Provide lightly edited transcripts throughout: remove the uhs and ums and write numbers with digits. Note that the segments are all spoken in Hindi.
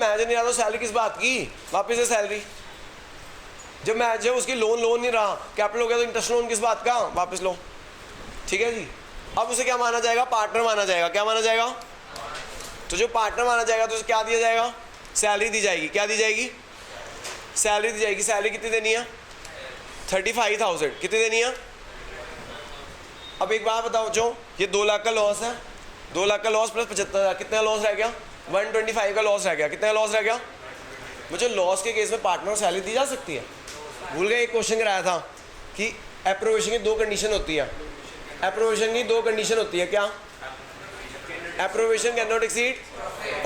मैनेजर नहीं रहा तो सैलरी किस बात की, वापस से सैलरी। जब उसकी लोन नहीं रहा, कैपिटल हो गया, तो इंटरेस्ट लोन किस बात का, वापस लो। ठीक है जी। अब उसे क्या माना जाएगा, पार्टनर माना जाएगा। क्या माना जाएगा, तो जो पार्टनर माना जाएगा तो उसे क्या दिया जाएगा, सैलरी दी जाएगी। क्या दी जाएगी, सैलरी दी जाएगी। सैलरी कितनी देनी है, 35,000। कितनी देनी है। अब एक बात बताओ, जो ये 2 लाख का लॉस है, 2 लाख का लॉस प्लस 75,000, कितना लॉस रह गया, 125 का लॉस रह गया। कितना लॉस रह गया। मुझे लॉस के केस में पार्टनर को सैलरी दी जा सकती है। भूल गए, एक क्वेश्चन कराया था कि अप्रोवेशन की 2 कंडीशन होती है। अप्रोवेशन की 2 कंडीशन होती है। क्या, अप्रोवेशन कैन नॉट एक्सीड,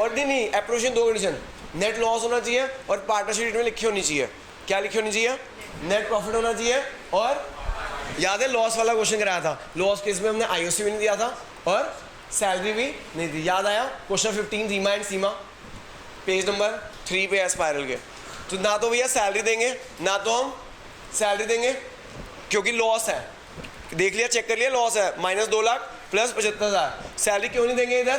और नहीं, अप्रोवेशन 2 कंडीशन, नेट लॉस होना चाहिए और पार्टनरशिप में लिखी होनी चाहिए। क्या लिखी होनी चाहिए, नेट प्रॉफिट होना चाहिए। और याद है लॉस वाला क्वेश्चन कराया था, लॉस केस में हमने आईओसी भी नहीं दिया था और सैलरी भी नहीं दी। याद आया, question 15 Reema and Seema, page number 3 पे है स्पाइरल के। तो ना तो भैया सैलरी देंगे, ना तो हम सैलरी देंगे, क्योंकि लॉस है। देख लिया, चेक कर लिया, लॉस है, -2 लाख प्लस 75,000। सैलरी क्यों नहीं देंगे इधर,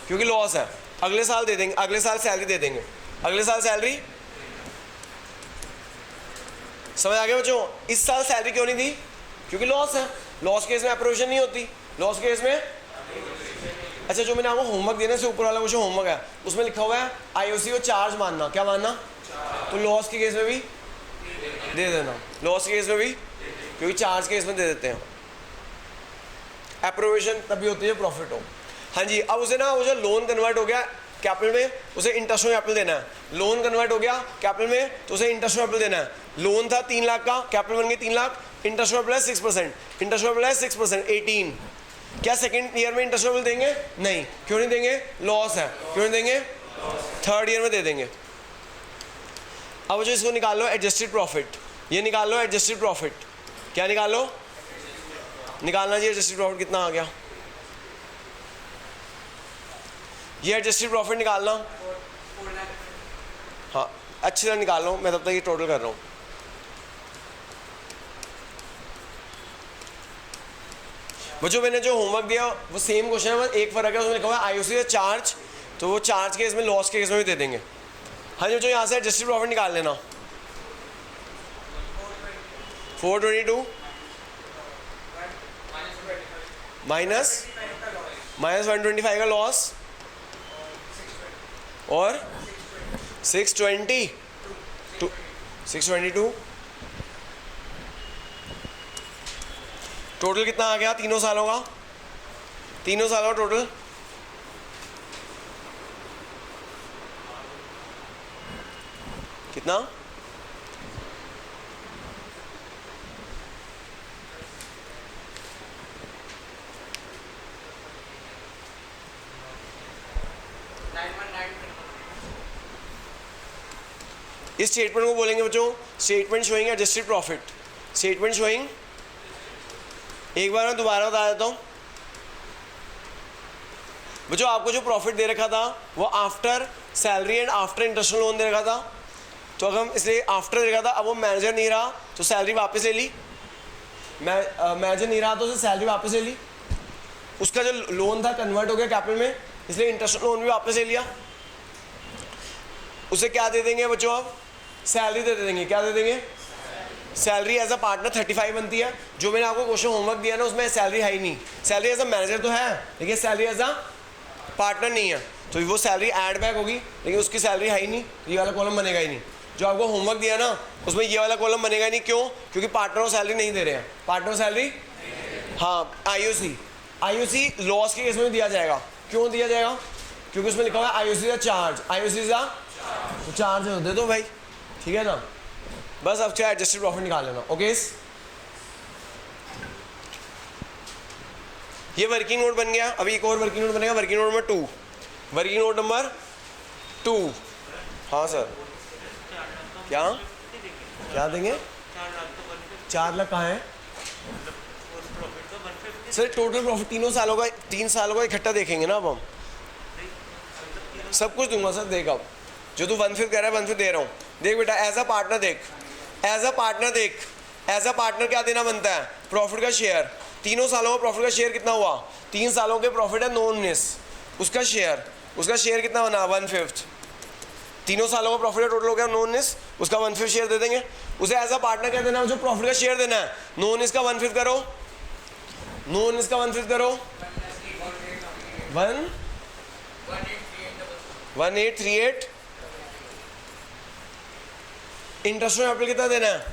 क्योंकि लॉस है। अगले साल दे देंगे, अगले साल सैलरी दे देंगे, अगले साल सैलरी। समझ आ गया बच्चों। इस साल सैलरी क्यों नहीं दी, क्योंकि लॉस है। लॉस केस में अप्रोवेशन नहीं होती, लॉस केस में। अच्छा, जो मैंने आपको होमवर्क देने से ऊपर वाला वो जो होमवर्क है उसमें लिखा हुआ है आईओसी को चार्ज मानना। क्या मानना, तो लॉस के केस में भी दे देना, लॉस के केस में भी, क्योंकि चार्ज के केस में दे देते हैं। अप्रोवेशन तभी होती है प्रॉफिट हो। हाँ जी। अब उसे ना वो जो लोन कन्वर्ट हो गया कैपिटल में, उसे इंटरेस्ट में कैपिटल देना है। लोन कन्वर्ट हो गया कैपिटल में तो उसे इंटरेस्ट में कैपिटल देना है। लोन था 3 लाख का, कैपिटल बन गया 3 लाख, इंटरेस्ट में प्लस 6%, इंटरेस्ट में प्लस 6%, 18। क्या सेकंड ईयर में इंटरेस्ट में देंगे, नहीं। क्यों नहीं देंगे, लॉस है। क्यों नहीं देंगे, थर्ड ईयर में दे देंगे। अब जो इसको निकाल लो एडजस्टेड प्रॉफिट, ये निकाल लो एडजस्टेड प्रॉफिट। क्या निकाल लो, निकालना चाहिए एडजस्टेड प्रॉफिट कितना आ गया, ये एडजस्टेड प्रॉफिट निकालना। हाँ, अच्छी तरह निकाल लो, मैं तब तक ये टोटल कर रहा हूँ। बच्चों मैंने जो होमवर्क दिया वो सेम क्वेश्चन है, बस एक फर्क है, उसमें लिखा हुआ है आईओसी से चार्ज, तो वो चार्ज के इसमें लॉस के केस में भी दे देंगे। हाँ जी, जो यहाँ से एडजस्टेड प्रॉफिट निकाल लेना। 422 माइनस -125 का लॉस और 622 टोटल कितना आ गया, तीनों सालों का, तीनों सालों का टोटल कितना, इस स्टेटमेंट को बोलेंगे बच्चों statement showing adjusted profit. Statement showing, एक बार मैं दोबारा बता देता हूँ बच्चों, आपको जो प्रॉफिट दे रखा था वो after salary and after interest loan दे रखा था, तो अगर हम इसलिए आफ्टर दे रखा था, अब वो मैनेजर नहीं रहा तो सैलरी वापस ले ली, मैनेजर नहीं रहा तो उसे सैलरी वापस ले ली, उसका जो लोन था कन्वर्ट हो गया कैपिटल में, इसलिए इंटरेस्ट लोन भी वापस ले लिया। उसे क्या दे देंगे बच्चों, अब सैलरी दे देंगे। क्या दे देंगे, सैलरी एज अ पार्टनर 35 बनती है। जो मैंने आपको क्वेश्चन होमवर्क दिया ना उसमें सैलरी है ही नहीं, सैलरी एज अ मैनेजर तो है लेकिन सैलरी एज अ पार्टनर नहीं है, तो वो सैलरी ऐड बैक होगी लेकिन उसकी सैलरी है ही नहीं, ये वाला कॉलम बनेगा ही नहीं। जो आपको होमवर्क दिया ना उसमें ये वाला कॉलम बनेगा ही नहीं। क्यों, क्योंकि पार्टनर को सैलरी नहीं दे रहे हैं, पार्टनर सैलरी। हाँ, आईओसी लॉस के केस में दिया जाएगा। क्यों दिया जाएगा, क्योंकि उसमें लिखा हुआ है आईओसी का चार्ज, आईओसी का तो चार्ज दे दो भाई, ठीक है ना। बस अब क्या एडजस्टेड प्रॉफिट निकाल लेना। ओके, ये वर्किंग नोट बन गया। अभी एक और वर्किंग नोट बनेगा, working note number 2, working note number 2। हाँ सर, क्या क्या देंगे, 4 लाख कहाँ है सर, टोटल प्रॉफिट तीनों सालों का, 3 सालों का इकट्ठा देखेंगे ना। अब हम सब कुछ दूंगा सर। देख, अब जो तू 1/5 कह रहा है 1/5 दे रहा हूँ। देख बेटा, एज अ पार्टनर देख, एज अ पार्टनर देख, एज अ पार्टनर क्या देना बनता है, प्रॉफिट का शेयर। तीनों सालों का प्रॉफिट का शेयर कितना हुआ, 3 सालों के प्रॉफिट है 919, उसका शेयर कितना बना 1/5। 3 सालों का प्रॉफिट का टोटल हो गया 9-19, उसका 1/5 शेयर दे देंगे उसे। एज अ पार्टनर क्या देना है, जो प्रॉफिट का शेयर देना है। 9-19 का 1/5 करो, 9-19 का 1/5 करो, 1838। इंटरेस्ट ऑन कैपिटल कितना देना है,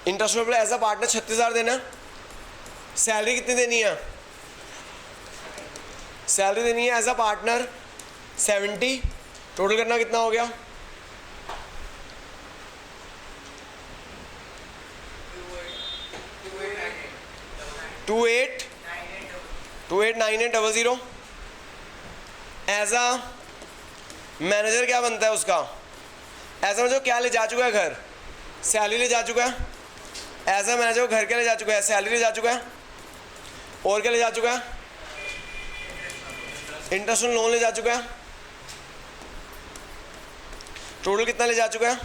interest on capital as a partner 36,000 देना है। सैलरी कितनी देनी है, सैलरी देनी है एज अ पार्टनर 70। टोटल करना कितना हो गया, 289800। एज अ मैनेजर क्या बनता है उसका, एज अ मैनेजर क्या ले जा चुका है घर, सैलरी ले जा चुका है। एज अ मैनेजर घर क्या ले जा चुका है, सैलरी ले जा चुका है। और क्या ले जा चुका है, इंटरेस्ट ऑन लोन ले जा चुका है। टोटल कितना ले जा चुका है,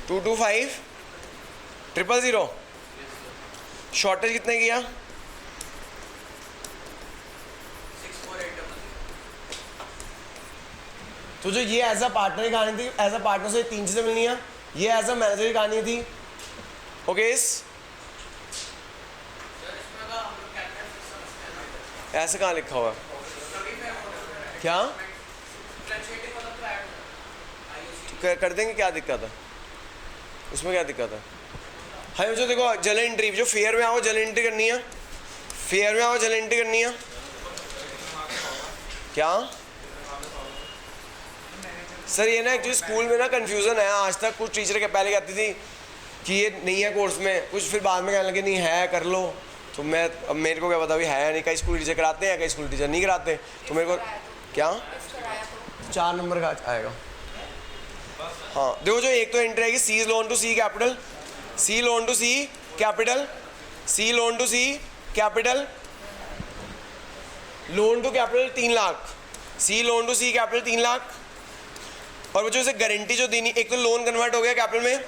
225000। शॉर्टेज कितने किया, 64800। तो जो ये एज अ पार्टनर की कहानी थी, एज अ पार्टनर से 3 चीजें मिलनी है। ये एज अ मैनेजर की कहानी थी। ओके ऐसे कहाँ लिखा हुआ है, क्या कर देंगे, क्या दिक्कत है उसमें, क्या दिक्कत है। हाँ जो देखो जर्नल एंट्री, जो फेयर में आओ जर्नल एंट्री करनी है, फेयर में आओ जर्नल एंट्री करनी है। क्या सर ये ना एक्चुअली स्कूल में ना कन्फ्यूज़न है। आज तक कुछ टीचर के पहले कहती थी कि ये नहीं है कोर्स में, कुछ फिर बाद में कहने लगे नहीं है कर लो। तो मैं अब मेरे को क्या पता भी है नहीं, कई स्कूल टीचर कराते हैं कई स्कूल टीचर नहीं कराते। तो मेरे को क्या 4 नंबर का आएगा। हाँ देखो जो एक तो एंट्री आएगी C loan to C capital, C loan to C capital, C loan to C capital, loan to capital 3 lakh, C loan to C capital 3 lakh. और बच्चों से गारंटी जो देनी, एक तो लोन कन्वर्ट हो गया कैपिटल में,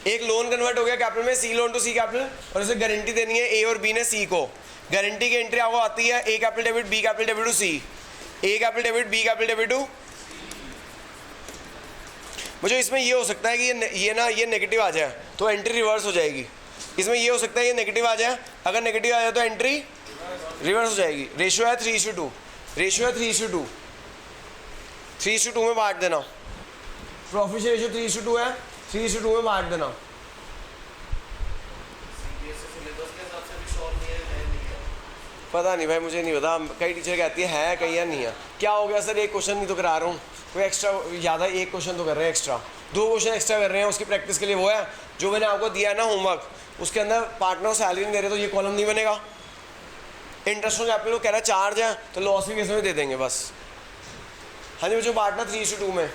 एक लोन कन्वर्ट हो गया कैपिटल में, सी लोन टू सी कैपिटल, और उसे गारंटी देनी है ए और बी ने सी को। गारंटी की एंट्री आपको आती है A capital debit B capital debit to C, A capital debit B capital debit to. मुझे इसमें ये हो सकता है कि ये नेगेटिव आ जाए तो एंट्री रिवर्स हो जाएगी। इसमें ये हो सकता है ये नेगेटिव आ जाए, अगर नेगेटिव आ जाए तो एंट्री रिवर्स हो जाएगी। रेशियो है 3:2, रेशियो है 3:2, 3:2 में बांट देना। प्रॉफिट रेशियो 3:2 है, 3:2 में बांट देना। पता नहीं भाई, मुझे नहीं पता, कई टीचर कहती है कई या नहीं है। क्या हो गया सर, एक क्वेश्चन नहीं तो करा रहा हूँ, कोई एक्स्ट्रा ज़्यादा एक क्वेश्चन तो कर रहे हैं, एक्स्ट्रा 2 क्वेश्चन एक्स्ट्रा कर रहे हैं। उसकी प्रैक्टिस के लिए वो है जो मैंने आपको दिया है ना होमवर्क, उसके अंदर पार्टनर सैलरी नहीं दे रहे तो ये कॉलम नहीं बनेगा। इंटरेस्ट ऑन कैपिटल कह रहा है चार्ज है तो लॉस के केस में दे देंगे बस। हाँ जी, जो बांटना 3:2 में।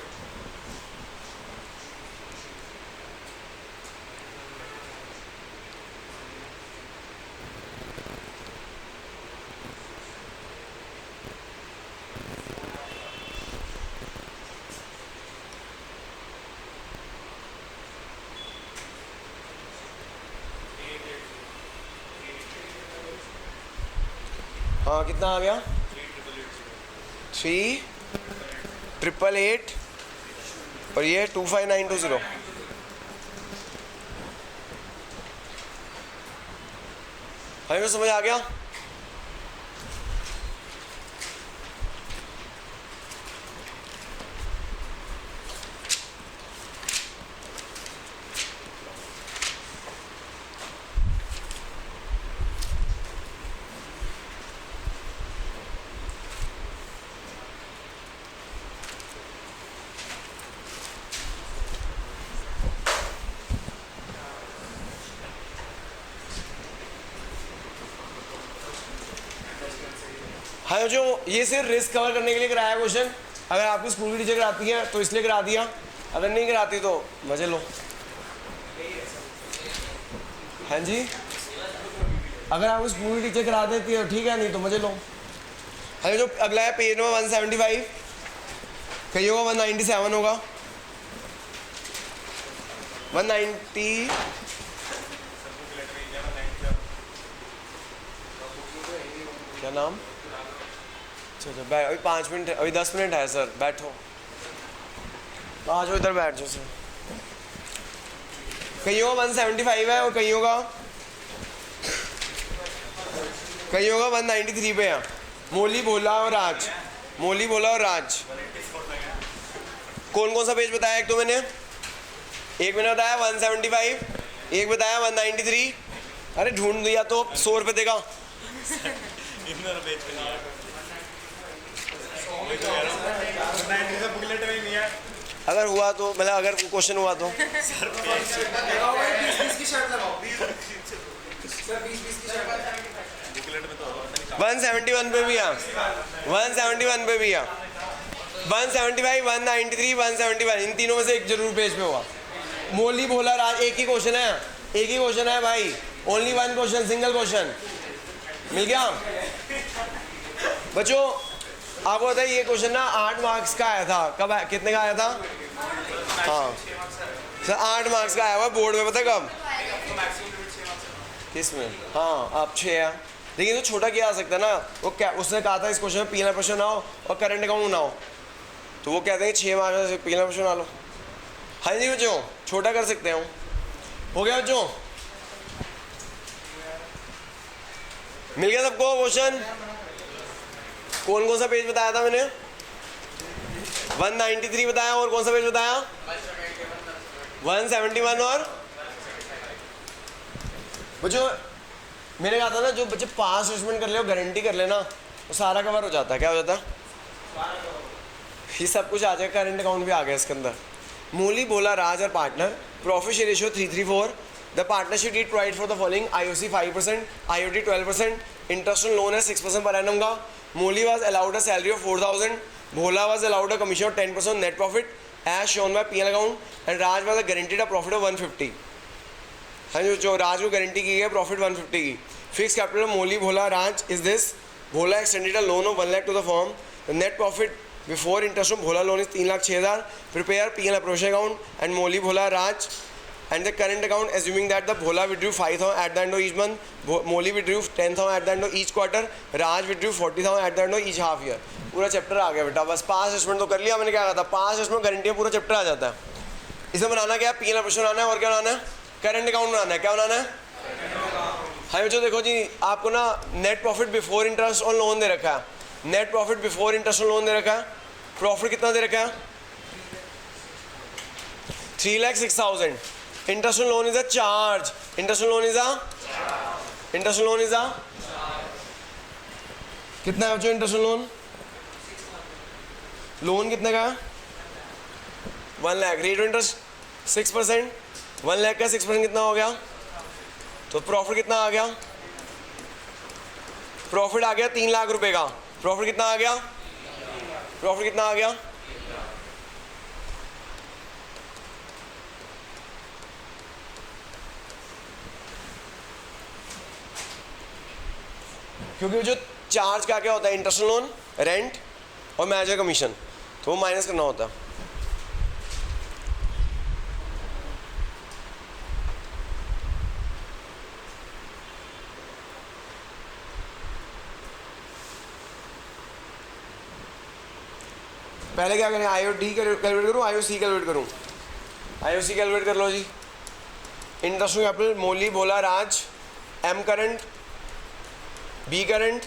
हाँ कितना आ गया, 3,888 और ये 25920। हमें समझ आ गया। हाँ जो ये सिर्फ रिस्क कवर करने के लिए कराया क्वेश्चन। अगर आपकी स्कूल की टीचर कराती है तो इसलिए करा दिया, अगर नहीं कराती तो मजे लो। हाँ जी, अगर आपको स्कूल की टीचर करा देती है ठीक है, नहीं तो मजे लो। हाँ जो अगला है पेज नंबर 175, कहीं होगा 197 होगा, 190 क्या नाम? अच्छा बैठ, अभी 5 मिनट, अभी 10 मिनट है सर, बैठो। आ जाओ इधर बैठ जाओ सर। कईयों का 175 है और कईयों का 193 पे है। मोली भोला और राज, मोली भोला और राज। कौन कौन सा पेज बताया? एक तो मैंने बताया 175, एक बताया 193। अरे ढूंढ दिया तो 100 रुपये देगा। अगर हुआ तो मतलब अगर क्वेश्चन हुआ तो 171 पे भी है, 171 पे भी है, 175, 193, 171, इन तीनों में से एक जरूर पेज पे हुआ। मोली भोला राज, एक ही क्वेश्चन है, एक ही क्वेश्चन है भाई, only one question, single question. मिल गया बच्चों? आपको पता है ये क्वेश्चन ना 8 मार्क्स का आया था। कब आया, कितने का आया था? हाँ सर 8 मार्क्स का आया हुआ बोर्ड में। पता है कब? किसमें? हाँ आप 6 है, लेकिन तो छोटा क्या आ सकता है ना। वो क्या उसने कहा था इस क्वेश्चन में पीला प्रश्न ना हो और करंट अकाउंट ना हो, तो वो कहते हैं 6 मार्क्स में पीला प्रश्न ना लो। हाँ जी बच्चों, छोटा कर सकते हो। हो गया बच्चों? मिल गया सबको क्वेश्चन? कौन कौन सा पेज बताया था मैंने? 193 बताया, और कौन सा पेज बताया? 171। और बच्चों मैंने कहा था ना, जो बच्चे पास असेसमेंट कर ले और गारंटी कर लेना, वो सारा कवर हो जाता है। क्या हो जाता है? ये सब कुछ आ जाएगा। करंट अकाउंट भी आ गया इसके अंदर। मोली भोला राज और partner, profit share ratio 334। The partnership did provide for the following: IOC 5%, IOD 12%, interest on loan है 6% पर एनम का। मोली was allowed a salary of 4,000. Bhola was allowed a commission of 10% net profit as shown by P&L account, and Raj was guaranteed a profit of 150. हाँ जो राज को गारंटी की है प्रॉफिट 150 की। Fix capital Moli Bhola Raj is this: Bhola extended a loan of 1 lakh to the firm. The net profit before interest of Bhola loan is 3,06,000। Prepare P&L appropriation account and Moli Bhola Raj and the current account, assuming that the Bhola withdrew 5,000 at the end of each month, Moli withdrew 10,000 at the end of each quarter, Raj withdrew 40,000 at the end of each half year। पूरा चैप्टर आ गया बेटा। बस 5 असेसमेंट तो कर लिया मैंने। क्या कहा था? 5 असेसमेंट गारंटी पूरा चैप्टर आ जाता है। इसे बनाना क्या है? P&L appropriation बनाना है, और क्या बनाना है? करंट अकाउंट बनाना है। क्या बनाना है? हाँ बच्चों देखो जी, आपको ना net profit before interest on loan दे रखा है। Net profit before interest on loan दे रखा है। प्रॉफिट कितना दे रखा है? 3,06,000। Interest on loan is a charge. Interest on loan is a कितना है बच्चों इंटरेस्ट ऑन लोन? लोन कितने का है? 1 lakh. Rate of interest 6%। 1 lakh का 6% कितना हो गया? तो प्रॉफिट कितना आ गया? प्रॉफिट आ गया 3 लाख रुपए का। प्रॉफिट कितना आ गया? प्रॉफिट कितना आ गया? क्योंकि जो चार्ज क्या क्या होता है? इंटरेस्ट लोन, रेंट और मैनेजर कमीशन, तो वो माइनस करना होता है। पहले क्या करें? IOD कैलकुलेट करूँ, IOC कैलकुलेट करूँ? IOC कैलकुलेट कर लो जी। इंटरेस्ट कैपिटल मोली भोला राज, M करंट, B करंट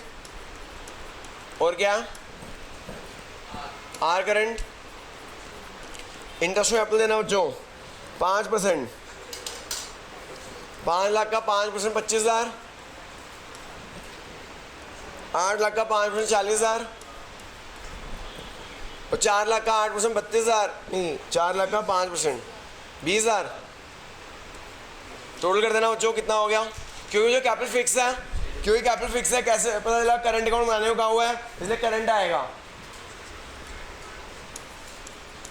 और क्या? R current. इंटरेस्ट कैपिटल देना बच्चों 5%। 5 लाख का 5% 25,000। 8 लाख का 5% 40,000 और 4 लाख का 8% 32,000। नहीं, 4 लाख का 5% 20,000। टोटल कर देना बच्चों, कितना हो गया? क्योंकि जो कैपिटल फिक्स है, क्योंकि कैपिटल फिक्स है, कैसे पता चला? करंट अकाउंट बनाने को कहा हुआ है, इसलिए करंट आएगा।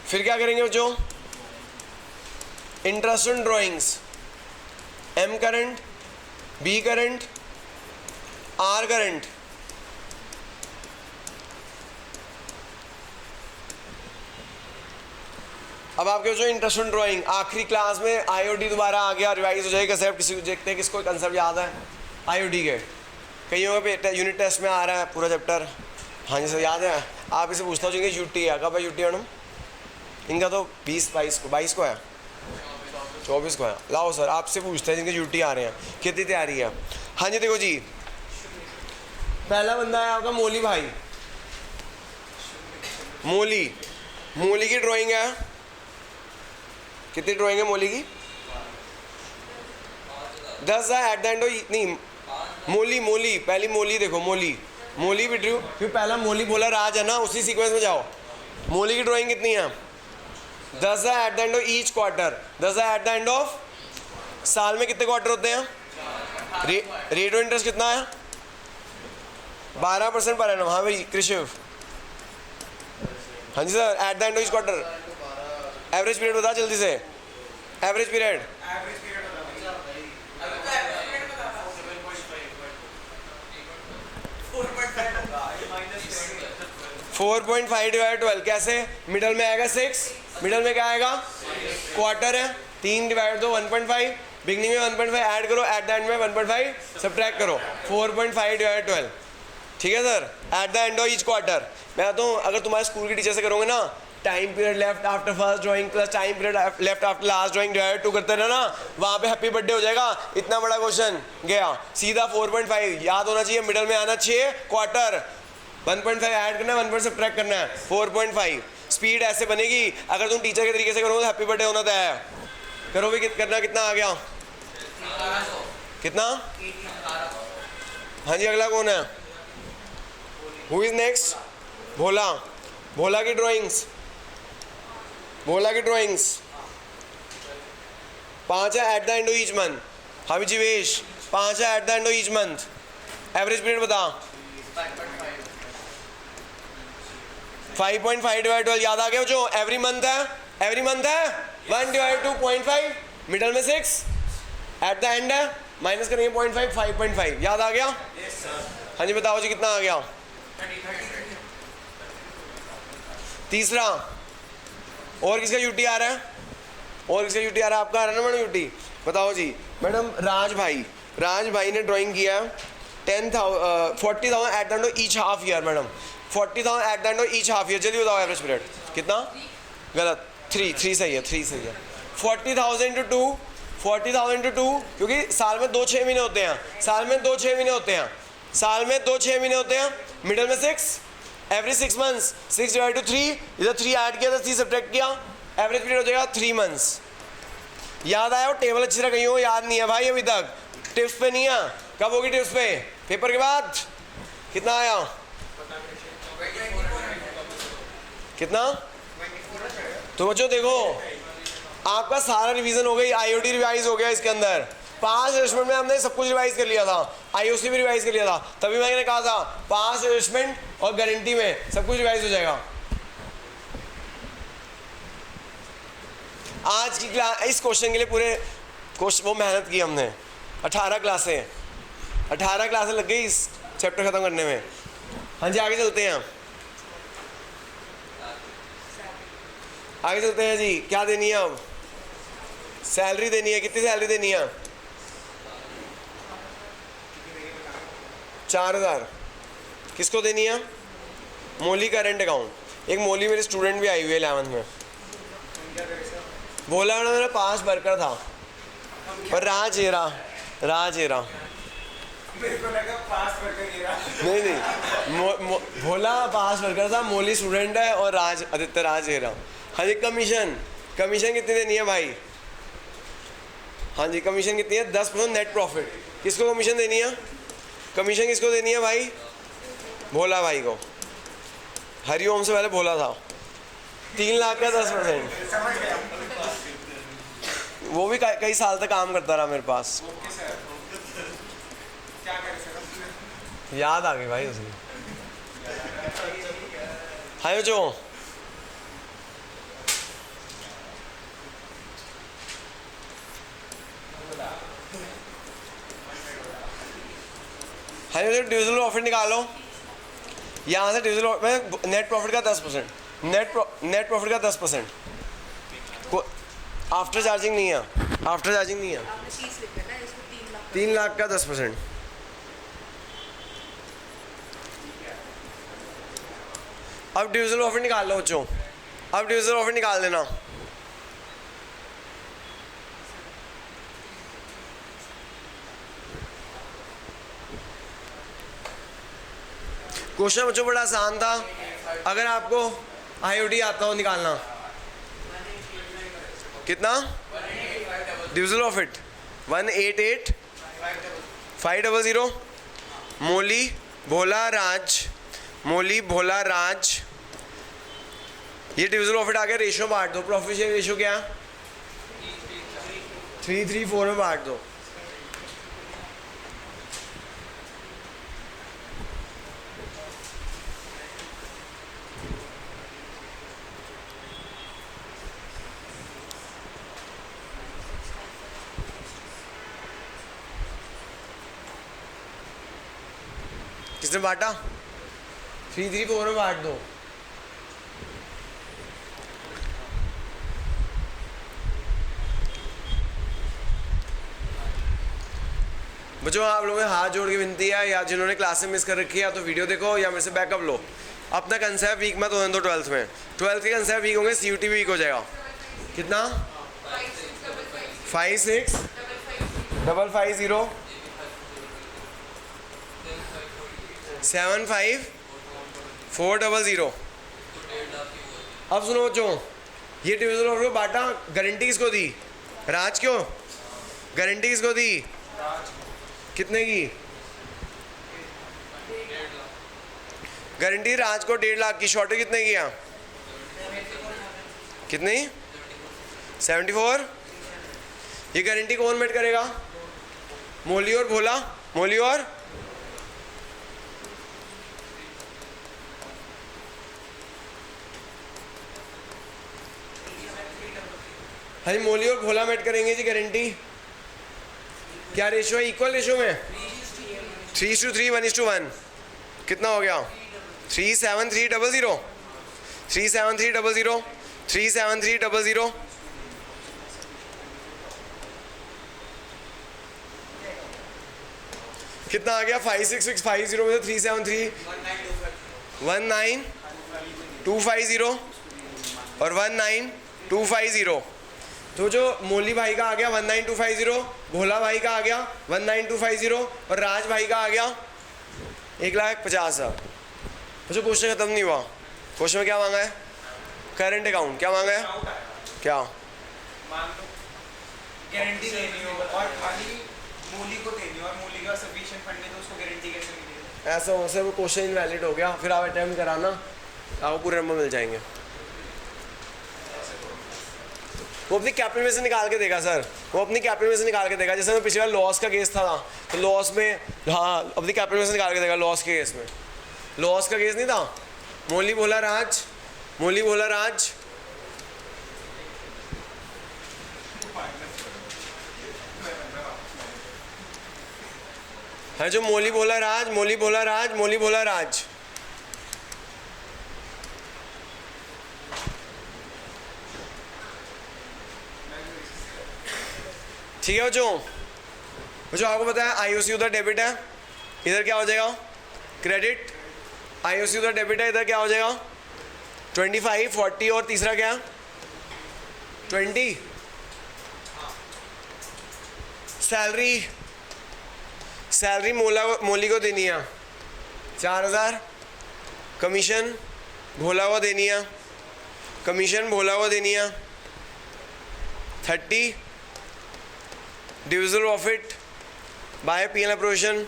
फिर क्या करेंगे बच्चों? Interest on drawings, M current, B current, R current. अब आपके जो इंटरेस्ट ऑन ड्राइंग आखिरी क्लास में IOD दोबारा आ गया, रिवाइज हो जाएगा। कैसे किसी को देखते हैं, किसको कंसेप्ट याद है IOD के? कईयों का यूनिट टेस्ट में आ रहा है पूरा चैप्टर। हाँ जी सर याद है, आप इसे पूछता हो जिनकी यूटी है, कब है यूटी मैडम? इनका तो 22 को है, 24 को है। लाओ सर आपसे पूछते हैं जिनके यूटी आ रहे हैं कितनी तैयारी है। हाँ जी देखो जी, पहला बंदा है आपका मोली भाई। मोली की ड्राइंग है, कितनी ड्राइंग है मोली की? 10 है एट द एंड नहीं, मोली पहली मोली देखो, मोली भी ड्रू, फिर पहला मोली बोला राज है ना, उसी सीक्वेंस में जाओ। मोली की ड्राइंग कितनी है? 10 है eight the end of each quarter, 10 है एट द एंड ऑफ। साल में कितने क्वार्टर होते हैं? रेट ऑफ इंटरेस्ट कितना है? 12% पर एनम। हाँ भाई कृषिव। हाँ जी sir, at the end of each quarter average period बता जल्दी से, एवरेज पीरियड 4.5 डिवाइड 12 कैसे? मिडल में आएगा 6, मिडल में क्या आएगा? क्वार्टर है, 3 डिवाइड दो 1.5, बिगनिंग में 1.5 ऐड करो, एट द एंड में 1.5 सब्ट्रैक्ट करो, 4.5 डिवाइड 12। ठीक है sir, at the end of each quarter. मैं तो अगर तुम्हारे स्कूल के टीचर से करोगे ना, time period left after first drawing plus time period left after last drawing divide 2 करते रहना, वहाँ पे हैप्पी बर्थडे हो जाएगा। इतना बड़ा क्वेश्चन गया सीधा 4.5 याद होना चाहिए, मिडल में आना चाहिए क्वार्टर, 1.5 ऐड करना है, 1 सब्ट्रैक्ट करना है, 4.5। स्पीड ऐसे बनेगी, अगर तुम टीचर के तरीके से करोगे तो हैप्पी बर्थडे होना तय है। करोगे करना, कितना आ गया? कितना? हाँ जी अगला कौन है? Who is next? भोला की ड्राइंग्स, 5 है eight the end of each month. हाँ भी जीवेश, 5 है eight the end of each month. Average period बता। 5.5 डिवाइड 12 याद आ गया जो? एवरी मंथ है 1 डिवाइड 2.5, मिडल में 6, एट द एंड है माइनस करेंगे 0.5, 5.5 याद आ गया? हाँ जी बताओ जी कितना आ गया? तीसरा, और किसका यूटी आ रहा है? आपका आ रहा है ना मैडम यूटी? बताओ जी। मैडम राज भाई ने ड्राइंग किया 40,000 eight the end of each half year. Madam 40,000 eight the end of each half year, जल्दी बताओ एवरेज पीरियड कितना? गलत, 3 सही है, 3 सही है। 40,000 इंटू 2, क्योंकि साल में 2-6 महीने होते हैं, साल में 2-6 महीने होते हैं, मिडल में 6, एवरी 6 मंथ्स, 6 डिवाइड टू 3, इधर 3 ऐड किया था, 3 सब्ट्रैक्ट किया, एवरेज पीरियड हो जाएगा 3 मंथ्स। याद आया? वो टेबल अच्छी तरह कहीं हो, याद नहीं है भाई अभी तक, टिप्स पे नहीं है, कब होगी टिप्स पे? पेपर के बाद। कितना आया? कितना? तो बच्चों देखो, आपका सारा रिवीजन हो गई, आईओटी रिवाइज हो गया इसके अंदर, 5 एडजस्टमेंट में हमने सब कुछ रिवाइज कर लिया था, आईओसी भी रिवाइज कर लिया था, तभी मैंने कहा था 5 एडजस्टमेंट और गारंटी में सब कुछ रिवाइज हो जाएगा। आज की क्लास, इस क्वेश्चन के लिए पूरे वो मेहनत की हमने, 18 क्लासें लग गई इस चैप्टर खत्म करने में। हाँ जी आगे चलते हैं, जी। क्या देनी है अब? सैलरी देनी है। कितनी सैलरी देनी है? 4,000। किसको देनी है? मोली करेंट अकाउंट। एक मोली मेरी स्टूडेंट भी आई हुई है 11th में, बोला मेरा पास वर्कर था पर राज एरा मेरे को लगा पास वर्कर नहीं, भोला पास वर्कर था, मोली स्टूडेंट है और आदित्य राज एरा। हाँ जी कमीशन कितनी देनी है भाई? हाँ जी कमीशन कितनी है? 10% नेट प्रॉफिट। किसको कमीशन देनी है? कमीशन किसको देनी है भाई? भोला भाई को। हरिओम से पहले भोला था। 3 लाख का 10%। वो भी कई साल तक काम करता रहा मेरे पास। याद आ गई भाई उसकी। हाय जो डिविजिबल प्रॉफिट निकालो यहाँ से। डिविजिबल में नेट प्रॉफिट का 10%, नेट प्रॉफिट का 10%। आफ्टर चार्जिंग नहीं है, 3 लाख का 10%। अब डिविजिबल प्रॉफिट निकाल लो बच्चों, अब डिविजिबल प्रॉफिट निकाल देना। क्वेश्चन बच्चों बड़ा आसान था, अगर आपको आईओडी आता हो निकालना। कितना डिविजिबल प्रॉफिट 188,500। मोली भोला राज, मोली भोला राज, ये डिविजिबल प्रॉफिट आ गया। रेशियो बांट दो, प्रॉफिट शेयर रेशियो क्या 3:4 में बांट दो। किसने बांटा 3:4 में बांट दो। बच्चों आप लोगों ने हाथ जोड़ के विनती है, या जिन्होंने क्लासेस मिस कर रखी है या तो वीडियो देखो या मेरे से बैकअप लो। अपना कंसेप्ट वीक मत होने दो 12th में। 12th के कंसेप्ट वीक होंगे, सीयूटी भी वीक हो जाएगा। कितना 56,550 75,400। अब सुनो बच्चों, ये डिविजिबल प्रॉफिट को बांटा, गारंटी किसको दी? राज। क्यों गारंटी किसको दी? कितने की गारंटी? राज को 1.5 लाख की। शॉर्टेज कितने किया? कितनी? 74। ये गारंटी कौन मेट करेगा? मोली और भोला। मोली और हाँ, मोली और भोला मेट करेंगे जी गारंटी। क्या रेशियो है? इक्वल रेशियो में 3:3 1:1। कितना हो गया? 37300 37300 37300। कितना आ गया? 56650 में से 373 19250 और 19250। तो जो मोली भाई का आ गया 19250, भोला भाई का आ गया 19250 और राज भाई का आ गया 1,50,000। तो क्वेश्चन खत्म नहीं हुआ। क्वेश्चन में क्या मांगा है? Current account. क्या मांगा है? क्या? गारंटी देनी हो और खाली मोली को देनी हो और मोली का सफिशिएंट फंड है तो उसको गारंटी कैसे मिलेगी? ऐसा हो से वो क्वेश्चन इनवैलिड हो गया, फिर आप अटेम्प्ट कराना, आपको पूरे नंबर मिल जाएंगे। वो अपनी कैपिटल में से निकाल के देगा सर, वो अपनी कैपिटल में से निकाल के देगा। जैसे मैं पिछले बार लॉस का केस था ना, तो लॉस में हाँ अपनी कैपिटल में से निकाल के देगा। लॉस के केस में, लॉस का केस नहीं था, मोली भोला राज, मोली भोला राज, है जो मोली भोला राज, मोली भोला राज, मोली भोला राज। ठीक है बच्चों, बच्चों आपको पता है आईओसी उधर डेबिट है, इधर क्या हो जाएगा? क्रेडिट। आईओसी उधर डेबिट है, इधर क्या हो जाएगा? 25 40 और तीसरा क्या? 20। सैलरी, सैलरी मोली को देनी है 4000। कमीशन भोला को देनी है, कमीशन भोला को देनी है 30। Divisible profit by P&L provision,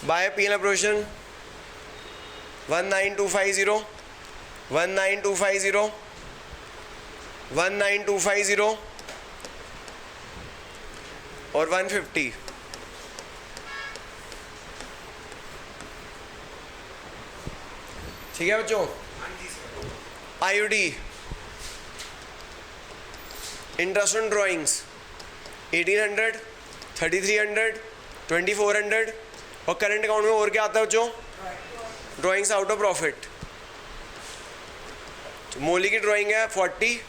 by P&L provision 19250 19250 19250 और 150। ठीक है बच्चों। आईओडी इंटरेस्ट ऑन ड्राइंग्स 1800 3300 2400 और करंट अकाउंट में और क्या आता है बच्चों? Drawings out of profit. तो मोली की ड्राइंग है 40,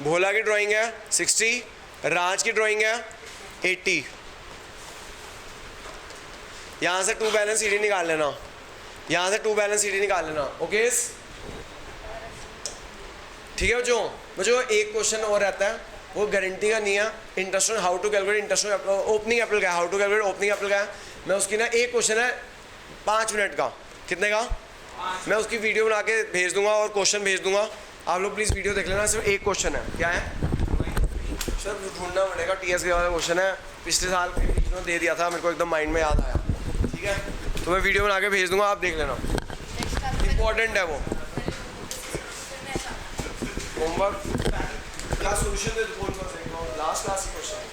भोला की ड्राइंग है 60, राज की ड्राइंग है 80। यहाँ से टू बैलेंस सीडी निकाल लेना, यहाँ से टू बैलेंस सीडी निकाल लेना। ओके। ठीक है बच्चों। बच्चों एक क्वेश्चन और रहता है, वो गारंटी का नहीं है। Interest on how to calculate interest on opening capital का है, how to calculate opening capital का है। मैं उसकी ना एक क्वेश्चन है 5 मिनट का, कितने का, मैं उसकी वीडियो बना के भेज दूंगा और क्वेश्चन भेज दूंगा, आप लोग प्लीज़ वीडियो देख लेना। सिर्फ एक क्वेश्चन है, क्या है सर ढूंढना पड़ेगा, टीएस के वाला क्वेश्चन है, पिछले साल दे दिया था, मेरे को एकदम माइंड में याद आया। ठीक है, तो मैं वीडियो बना के भेज दूंगा, आप देख लेना, इम्पोर्टेंट है वो। होमवर्क का सोल्यूशन दे दो, लास्ट क्लास क्वेश्चन